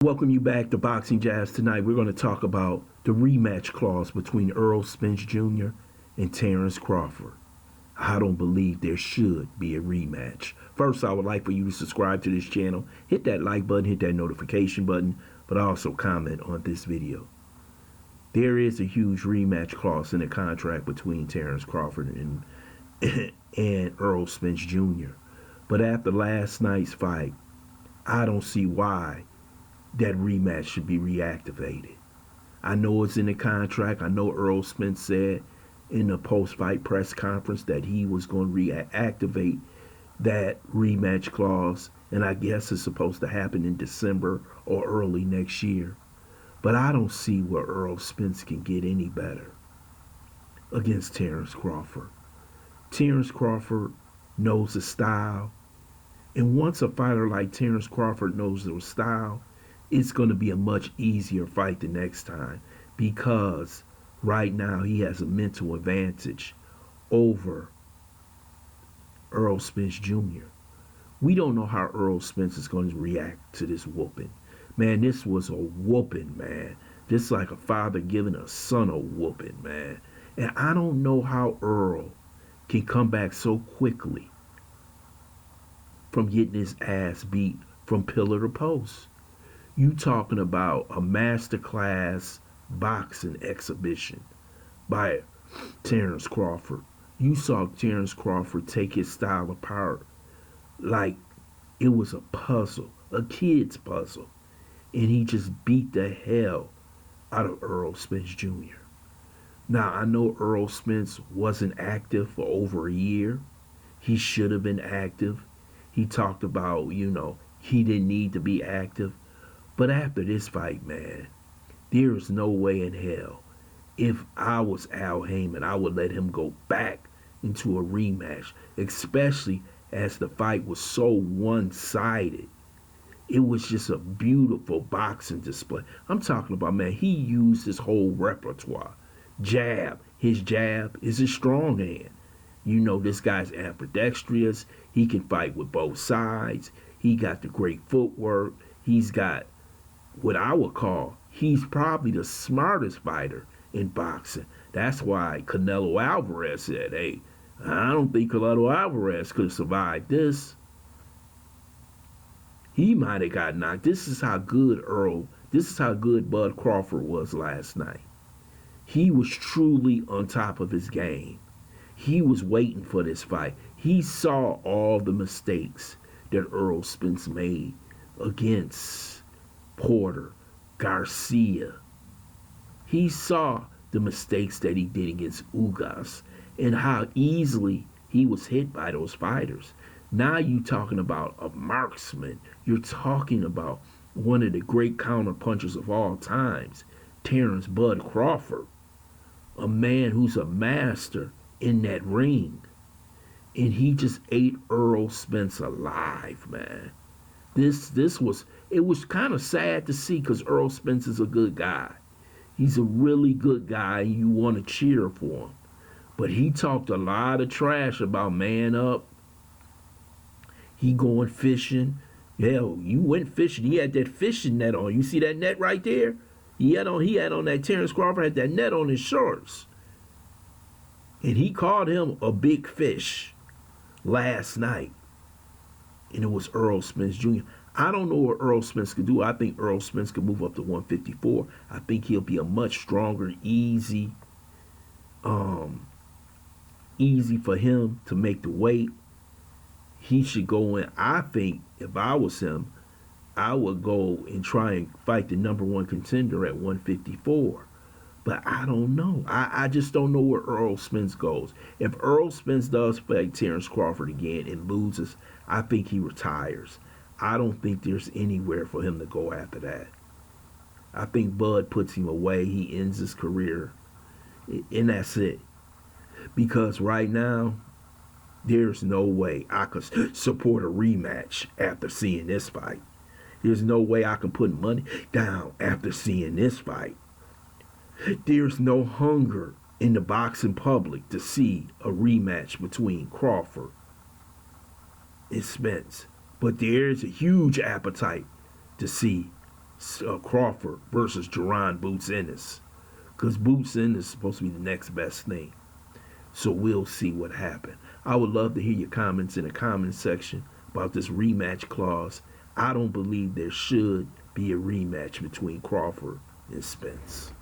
Welcome you back to Boxing Jazz. Tonight we're going to talk about the rematch clause between Errol Spence Jr. and Terrence Crawford. I don't believe there should be a rematch. First, I would like for you to subscribe to this channel, hit that like button, hit that notification button, but also comment on this video. There is a huge rematch clause in the contract between Terrence Crawford and Errol Spence Jr. But after last night's fight, I don't see why that rematch should be reactivated. I know it's in the contract. I know Errol Spence said in the post-fight press conference that he was going to reactivate that rematch clause, and I guess it's supposed to happen in December or early next year. But I don't see where Errol Spence can get any better against Terrence Crawford. Terrence Crawford knows the style, and once a fighter like Terrence Crawford knows the style, it's going to be a much easier fight the next time, because right now he has a mental advantage over Errol Spence Jr. We don't know how Errol Spence is going to react to this whooping. Man, this was a whooping, man. This is like a father giving a son a whooping, man. And I don't know how Errol can come back so quickly from getting his ass beat from pillar to post. You talking about a masterclass boxing exhibition by Terrence Crawford. You saw Terrence Crawford take his style apart like it was a puzzle, a kid's puzzle. And he just beat the hell out of Errol Spence Jr. Now, I know Errol Spence wasn't active for over a year. He should have been active. He talked about, he didn't need to be active. But after this fight, man, there is no way in hell. If I was Al Heyman, I would let him go back into a rematch, especially as the fight was so one-sided. It was just a beautiful boxing display. I'm talking about, man, he used his whole repertoire. Jab. His jab is his strong hand. This guy's ambidextrous. He can fight with both sides. He got the great footwork. He's got what I would call, he's probably the smartest fighter in boxing. That's why Canelo Alvarez said, hey, I don't think Canelo Alvarez could have survived this. He might have got knocked. This is how good Bud Crawford was last night. He was truly on top of his game. He was waiting for this fight. He saw all the mistakes that Errol Spence made against Porter, Garcia. He saw the mistakes that he did against Ugas and how easily he was hit by those fighters. Now you're talking about a marksman. You're talking about one of the great counter punchers of all times, Terrence Bud Crawford, a man who's a master in that ring. And he just ate Errol Spence alive, man. It was kind of sad to see, because Errol Spence is a good guy. He's a really good guy, and you want to cheer for him. But he talked a lot of trash about man up. He going fishing. Hell, you went fishing. He had that fishing net on. You see that net right there? He had on that Terrence Crawford had that net on his shorts. And he called him a big fish last night. And it was Errol Spence Jr. I don't know what Errol Spence could do. I think Errol Spence could move up to 154. I think he'll be a much stronger, easy for him to make the weight. He should go in. I think if I was him, I would go and try and fight the #1 contender at 154. But I don't know. I just don't know where Errol Spence goes. If Errol Spence does fight Terrence Crawford again and loses, I think he retires. I don't think there's anywhere for him to go after that. I think Bud puts him away. He ends his career. And that's it. Because right now, there's no way I could support a rematch after seeing this fight. There's no way I can put money down after seeing this fight. There's no hunger in the boxing public to see a rematch between Crawford and Spence. But there's a huge appetite to see Crawford versus Jerron Boots Ennis. Because Boots Ennis is supposed to be the next best thing. So we'll see what happens. I would love to hear your comments in the comment section about this rematch clause. I don't believe there should be a rematch between Crawford and Spence.